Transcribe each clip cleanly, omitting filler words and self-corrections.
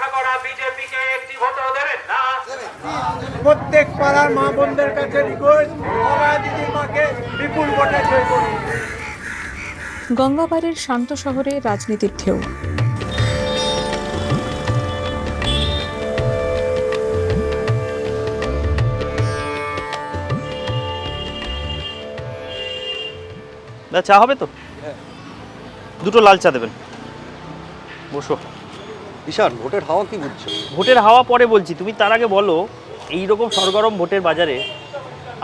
রক্ষা করা বিজেপিকে একটি ভোটও দেবেন না। প্রত্যেক পাড়ার মা বোনদের কাছে রিকোয়েস্ট, অভয়া দিদির মাকে বিপুল ভোটে জয় করুন। গঙ্গাপাড়ের শান্ত শহরে রাজনীতির ঢেউ। চা হবে তো? দুটো লাল চা দেবেন। বসো। ঈশান, ভোটের হাওয়া কি বুঝছো? ভোটের হাওয়া পরে বলছি, তুমি তার আগে বলো, এই রকম সরগরম ভোটের বাজারে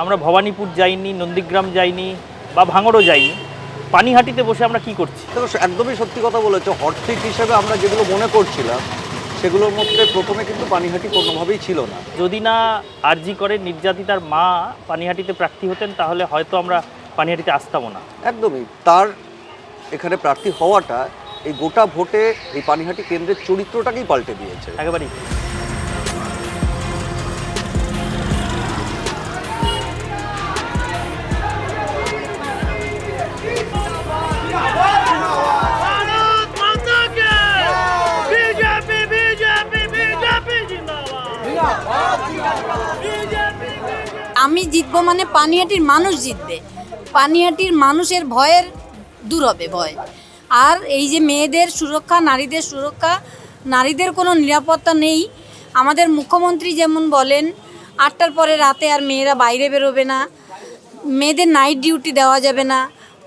আমরা ভবানীপুর যাইনি, নন্দীগ্রাম যাইনি, বা ভাঙড়ও যাইনি, পানিহাটিতে বসে আমরা কি করছি? দেখো, একদমই সত্যি কথা বলেছো। হট সিট হিসেবে আমরা যেগুলো মনে করছিলাম সেগুলোর মধ্যে প্রথমে কিন্তু পানিহাটি কোনোভাবেই ছিল না। যদি না আরজি করে নির্যাতিতার মা পানিহাটিতে প্রার্থী হতেন, তাহলে হয়তো আমরা পানিহাটিতে আসতামও না। একদমই। তার এখানে প্রার্থী হওয়াটা এই গোটা ভোটে এই পানিহাটি কেন্দ্রের চরিত্রটাকেই পাল্টে দিয়েছে একেবারেই। আমি জিতবো মানে পানিহাটির মানুষ জিতবে, পানিহাটির মানুষের ভয়ের দূর হবে ভয়। আর এই যে মেয়েদের সুরক্ষা, নারীদের সুরক্ষা, নারীদের কোনো নিরাপত্তা নেই। আমাদের মুখ্যমন্ত্রী যেমন বলেন 8টার পরে রাতে আর মেয়েরা বাইরে বেরোবে না, মেয়েদের নাইট ডিউটি দেওয়া যাবে না,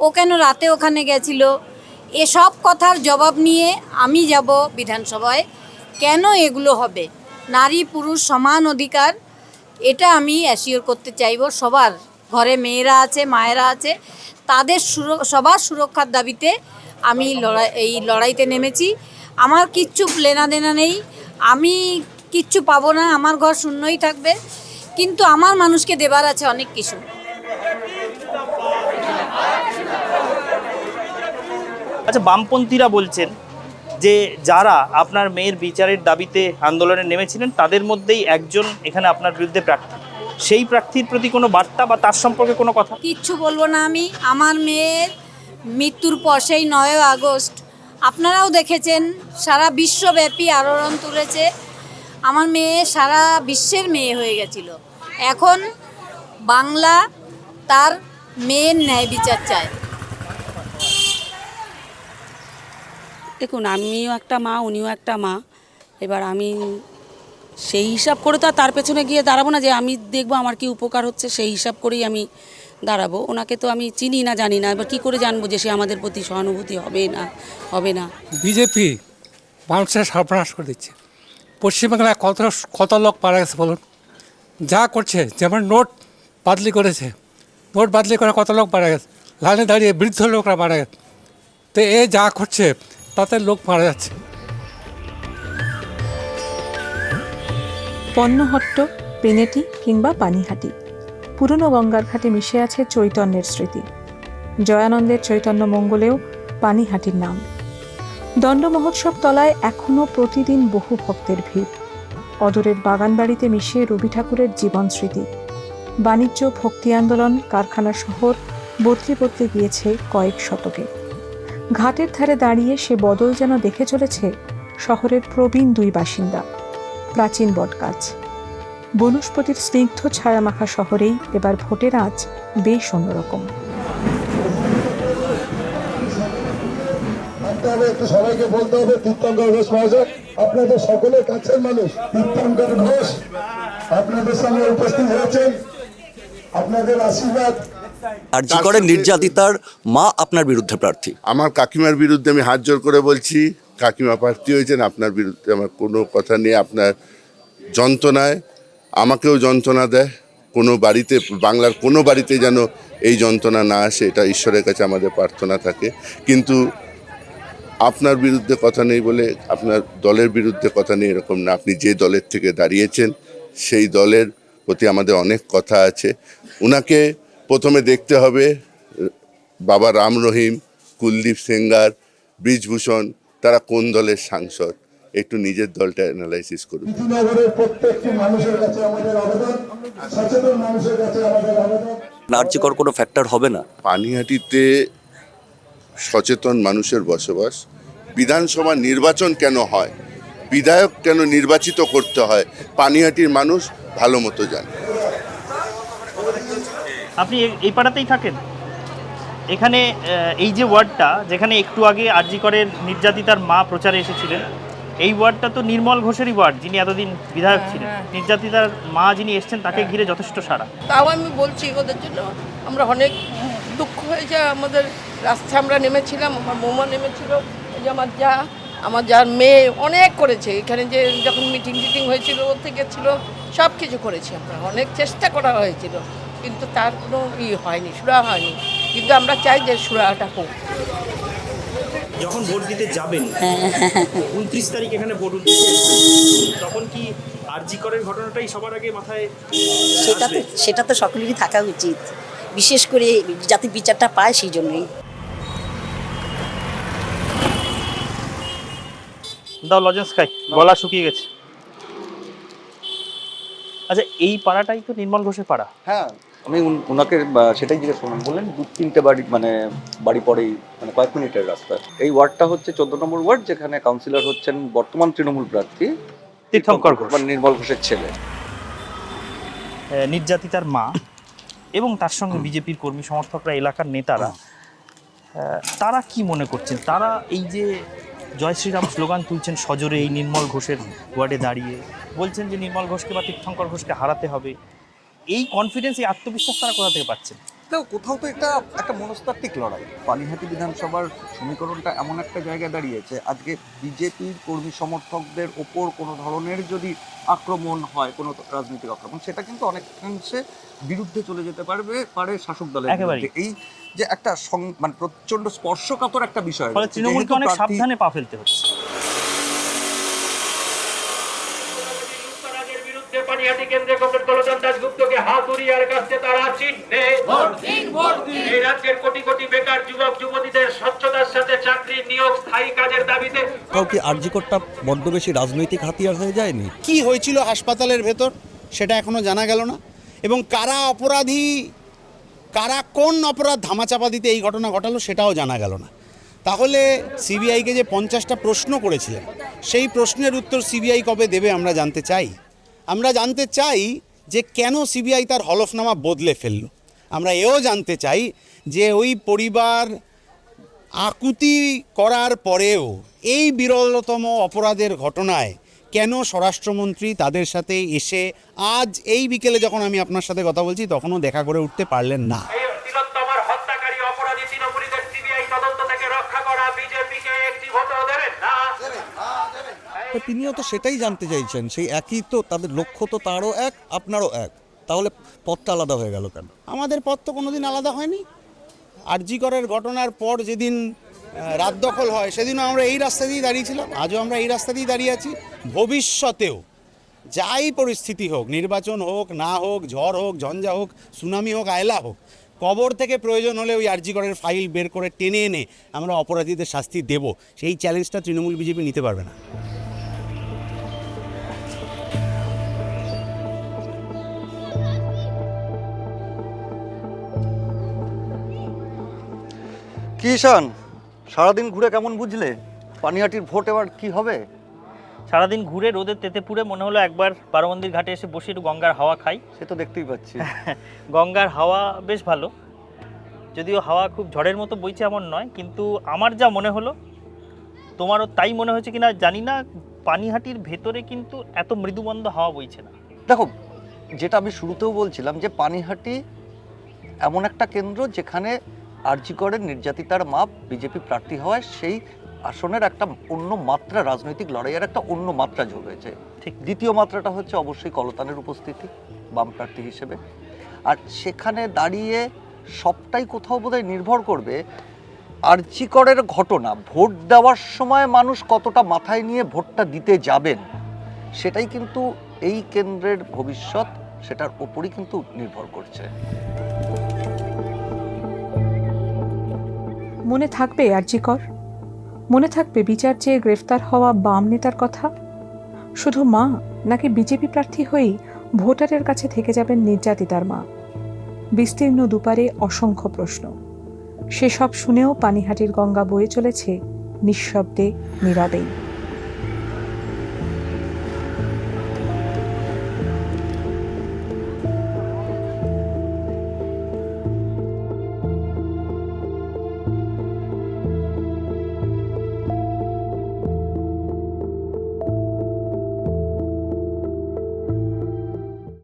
ও কেন রাতে ওখানে গেছিল, এসব কথার জবাব নিয়ে আমি যাব বিধানসভায়। কেন এগুলো হবে? নারী পুরুষ সমান অধিকার, এটা আমি অ্যাসিওর করতে চাইব। সবার ঘরে মেয়েরা আছে, মায়েরা আছে, তাদের সবার সুরক্ষার দাবিতে আমি এই লড়াইতে নেমেছি। আমার কিচ্ছু লেনাদেনা নেই, আমি কিচ্ছু পাবো না, আমার ঘর শূন্যই থাকবে, কিন্তু আমার মানুষকে দেবার আছে অনেক কিছু। আচ্ছা, বামপন্থীরা বলছেন যে যারা আপনার মেয়ের বিচারের দাবিতে আন্দোলনে নেমেছিলেন তাদের মধ্যেই একজন এখানে আপনার বিরুদ্ধে প্রার্থী। সেই প্রার্থীর প্রতি কোনো বার্তা বা তার সম্পর্কে কোনো কথা? কিচ্ছু বলবো না আমি। আমার মেয়ের মৃত্যুর পর সেই 9 আগস্ট আপনারাও দেখেছেন, সারা বিশ্বব্যাপী আলোড়ন তুলেছে। আমার মেয়ে সারা বিশ্বের মেয়ে হয়ে গেছিল। এখন বাংলা তার মেয়ের ন্যায় বিচার চায়। দেখুন, আমিও একটা মা, উনিও একটা মা। এবার আমি সেই হিসাব করে তো তার পেছনে গিয়ে দাঁড়াবো না যে আমি দেখবো আমার কি উপকার হচ্ছে, সেই হিসাব করেই আমি দাঁড়াবো। ওনাকে তো আমি চিনি না, জানি না, এবার কী করে জানবো যে সে আমাদের প্রতি সহানুভূতি হবে না। বিজেপি মানুষের সর্বনাশ করে দিচ্ছে। পশ্চিমবাংলায় কত লোক মারা গেছে বলুন? যা করছে, যেমন নোট বাদলি করেছে, নোট বাদলি করে কত লোক মারা গেছে, লাইনে দাঁড়িয়ে বৃদ্ধ লোকরা মারা গেছে। তো এ যা করছে তাতে লোক মারা যাচ্ছে। পণ্যহট্ট, পেনেটি কিংবা পানিহাটি, পুরনো গঙ্গার ঘাটে মিশে আছে চৈতন্যের স্মৃতি। জয়ানন্দের চৈতন্য মঙ্গলেও পানিহাটির নাম। দণ্ড মহোৎসব তলায় এখনও প্রতিদিন বহু ভক্তের ভিড়। অদূরের বাগানবাড়িতে মিশে রবি ঠাকুরের জীবন স্মৃতি। বাণিজ্য, ভক্তি আন্দোলন, কারখানা শহর বদলে বদলে গিয়েছে কয়েক শতকে। ঘাটের ধারে দাঁড়িয়ে সে বদল যেন দেখে চলেছে শহরের প্রবীণ 2 বাসিন্দা। প্রাচীন বটগাছ, বনস্পতির স্নিগ্ধ ছায়ামাখা শহরেই এবার ভোটের আজ বেশ অন্যরকম। একটু সবাইকে বলতে হবে তীর্থঙ্কর ঘোষ মহাশয়, আপনাদের সকলের কাছের মানুষ তীর্থঙ্কর ঘোষ আপনাদের সামনে উপস্থিত হয়েছেন, আপনাদের আশীর্বাদ। আরজি করে নির্যাতিতার মা আপনার বিরুদ্ধে প্রার্থী। আমার কাকিমার বিরুদ্ধে আমি হাত জোর করে বলছি, কাকিমা প্রার্থী হয়েছেন। আপনার বিরুদ্ধে আমার কোনো কথা নেই। আপনার যন্ত্রণায় আমাকেও যন্ত্রণা দেয়। কোনো বাড়িতে, বাংলার কোনো বাড়িতে যেন এই যন্ত্রণা না আসে, এটা ঈশ্বরের কাছে আমাদের প্রার্থনা থাকে। কিন্তু আপনার বিরুদ্ধে কথা নেই বলে আপনার দলের বিরুদ্ধে কথা নেই এরকম না। আপনি যে দলের থেকে দাঁড়িয়েছেন সেই দলের প্রতি আমাদের অনেক কথা আছে। ওনাকে প্রথমে দেখতে হবে বাবা রাম রহিম, কুলদীপ সেঙ্গার, ব্রিজভূষণ, তারা কোন দলের সাংসদ, একটু নিজের দলটা অ্যানালাইসিস করুন। প্রত্যেকটি মানুষের কাছে আমাদের আবেদন, সচেতন মানুষের কাছে আমাদের আবেদন, আরজিকর কোনো ফ্যাক্টর হবে না। পানিহাটিতে সচেতন মানুষের বসবাস। বিধানসভা নির্বাচন কেন হয় বিধায়ক কেন নির্বাচিত করতে হয় পানিহাটির মানুষ ভালো মতো জানে। আপনি এই পাড়াতেই থাকেন? এখানে এই যে ওয়ার্ডটা, যেখানে একটু আগে আরজি করের নির্যাতিতার মা প্রচারে এসেছিলেন, এই ওয়ার্ডটা তো নির্মল ঘোষেরই ওয়ার্ড, যিনি এতদিন বিধায়ক ছিলেন। নির্যাতিতার মা যিনি এসছেন তাকে ঘিরে যথেষ্ট সাড়া। তাও আমি বলছি ওদের জন্য আমরা অনেক দুঃখ হয়েছে। আমাদের রাস্তায় আমরা নেমেছিলাম, আমার বৌমা নেমেছিল, এই যে আমার যার মেয়ে অনেক করেছে এখানে, যে যখন মিটিং হয়েছিল ওর থেকে ছিল, সব কিছু করেছি আমরা, অনেক চেষ্টা করা হয়েছিল, কিন্তু তার কোনো হয়নি, সুরা হয়নি। কিন্তু আমরা চাই যে সুরাটা হোক। যখন ভোট দিতে যাবেন 29 তারিখ এখানে ভোট দিতে, তখন কি আরজি করের ঘটনাটাই সবার আগে মাথায়? সেটা তো সকলেরই থাকা উচিত, বিশেষ করে যাতে বিচারটা পায়, সেই জন্যই। দাও লজেন্স খাই, গলা শুকিয়ে গেছে। আচ্ছা, এই পাড়াটাই তো নির্মল ঘোষের পাড়া? হ্যাঁ, আমি ওনাকে সেটাই জিজ্ঞেস করলাম, বললেন 2-3টে বাড়ি পরেই, মানে কয়েক মিনিটের রাস্তা। এই ওয়ার্ডটা হচ্ছে 14 নম্বর ওয়ার্ড, যেখানে কাউন্সিলর হচ্ছেন বর্তমান তৃণমূল প্রার্থী তীর্থঙ্কর ঘোষ, নির্মল ঘোষের ছেলে। নির্যাতিতার মা এবং তার সঙ্গে বিজেপির কর্মী সমর্থকরা, এলাকার নেতারা, তারা কি মনে করছেন? তারা এই যে জয় শ্রীরাম স্লোগান তুলছেন সজোরে এই নির্মল ঘোষের ওয়ার্ডে দাঁড়িয়ে, বলছেন যে নির্মল ঘোষকে বা তীর্থঙ্কর ঘোষকে হারাতে হবে, এই কনফিডেন্স, এই আত্মবিশ্বাস তারা কোথা থেকে পাচ্ছেন? দেখো, কোথাও তো একটা মনস্তাত্ত্বিক লড়াই। পানিহাটি বিধানসভার সমীকরণটা এমন একটা জায়গায় দাঁড়িয়েছে, আজকে বিজেপির কর্মী সমর্থকদের ওপর কোনো ধরনের যদি আক্রমণ হয়, কোনো রাজনৈতিক আক্রমণ, সেটা কিন্তু অনেকাংশে বিরুদ্ধে চলে যেতে পারে শাসক দলের বিরুদ্ধে। এই যে একটা মানে প্রচন্ড স্পর্শকাতর একটা বিষয়, ফলে তৃণমূলকে অনেক সাবধানে পা ফেলতে হচ্ছে। পানিহাটি কেন্দ্রে কমরেড গোলচাঁদ দাশগুপ্তকে হাতুড়িয়ার কাছে তারা চিহ্নে এই রাজ্যের কোটি কোটি বেকার যুবক যুবতীদের স্বচ্ছতার সাথে চাকরি নিয়োগ, স্থায়ী কাজের দাবিতে কাউকে আরজিকরটা বড্ড বেশি রাজনৈতিক হাতিয়ার হয়ে যায়নি? কি হয়েছিল হাসপাতালের ভেতর সেটা এখনো জানা গেল না, এবং কারা অপরাধী, কারা কোন অপরাধ ধামাচাপা দিতে এই ঘটনা ঘটালো সেটাও জানা গেল না। তাহলে সিবিআইকে যে 50টা প্রশ্ন করেছিলেন, সেই প্রশ্নের উত্তর সিবিআই কবে দেবে আমরা জানতে চাই। আমরা জানতে চাই যে কেন সিবিআই তার হলফনামা বদলে ফেলল। আমরা এও জানতে চাই যে ওই পরিবার আকুতি করার পরেও এই বিরলতম অপরাধের ঘটনায় কেন স্বরাষ্ট্রমন্ত্রী তাদের সাথে এসে আজ এই বিকেলে যখন আমি আপনার সাথে কথা বলছি তখনও দেখা করে উঠতে পারলেন না। তিলোত্তমার হত্যাকারী অপরাধী তৃণমূলীদের সিবিআই তদন্ত থেকে রক্ষা করা বিজেপিকে একটি ভোটও দেবেন না। তিনিও তো সেটাই জানতে চাইছেন, সেই একই তো, তাদের লক্ষ্য তো তারও এক, আপনারও এক, তাহলে পথটা আলাদা হয়ে গেল কেন? আমাদের পথ তো কোনোদিন আলাদা হয়নি। আরজি করের ঘটনার পর যেদিন রাত দখল হয় সেদিনও আমরা এই রাস্তা দিয়েই দাঁড়িয়েছিলাম, আজও আমরা এই রাস্তা দিয়েই দাঁড়িয়ে আছি। ভবিষ্যতেও যাই পরিস্থিতি হোক, নির্বাচন হোক না হোক, ঝড় হোক, ঝঞ্ঝা হোক, সুনামি হোক, আয়লা হোক, কবর থেকে প্রয়োজন হলে ওই আরজি করের ফাইল বের করে টেনে এনে আমরা অপরাধীদের শাস্তি দেব, সেই চ্যালেঞ্জটা তৃণমূল বিজেপি নিতে পারবে না। কিষান, সারাদিন ঘুরে কেমন বুঝলে পানিহাটির ভোট এবার কি হবে? সারাদিন ঘুরে রোদের তেতে পুড়ে মনে হলো একবার বারমন্দির ঘাটে এসে বসে একটু গঙ্গার হাওয়া খাই। সে তো দেখতেই পাচ্ছি। গঙ্গার হাওয়া বেশ ভালো, যদিও হাওয়া খুব ঝড়ের মতো বইছে এমন নয়, কিন্তু আমার যা মনে হলো, তোমারও তাই মনে হয়েছে কিনা জানি না, পানিহাটির ভেতরে কিন্তু এত মৃদুমন্দ হাওয়া বইছে না। দেখো, যেটা আমি শুরুতেও বলছিলাম যে পানিহাটি এমন একটা কেন্দ্র যেখানে আরজি করের নির্যাতিতার মা বিজেপি প্রার্থী হওয়ায় সেই আসনের একটা অন্য মাত্রা, রাজনৈতিক লড়াইয়ের একটা অন্য মাত্রা যোগ হয়েছে। ঠিক দ্বিতীয় মাত্রাটা হচ্ছে অবশ্যই কলতানের উপস্থিতি বাম প্রার্থী হিসেবে, আর সেখানে দাঁড়িয়ে সবটাই কোথাও বোধহয় নির্ভর করবে আরজি করের ঘটনা, ভোট দেওয়ার সময় মানুষ কতটা মাথায় নিয়ে ভোটটা দিতে যাবেন, সেটাই কিন্তু এই কেন্দ্রের ভবিষ্যৎ, সেটার ওপরই কিন্তু নির্ভর করছে। মনে থাকবে আরজি কর, মনে থাকবে বিচার চেয়ে গ্রেফতার হওয়া বাম নেতার কথা? শুধু মা, নাকি বিজেপি প্রার্থী হয়েই ভোটারের কাছে থেকে যাবেন নির্যাতিতার মা? বিস্তীর্ণ দুপারে অসংখ্য প্রশ্ন, সেসব শুনেও পানিহাটির গঙ্গা বয়ে চলেছে নিঃশব্দে, নীরবেই।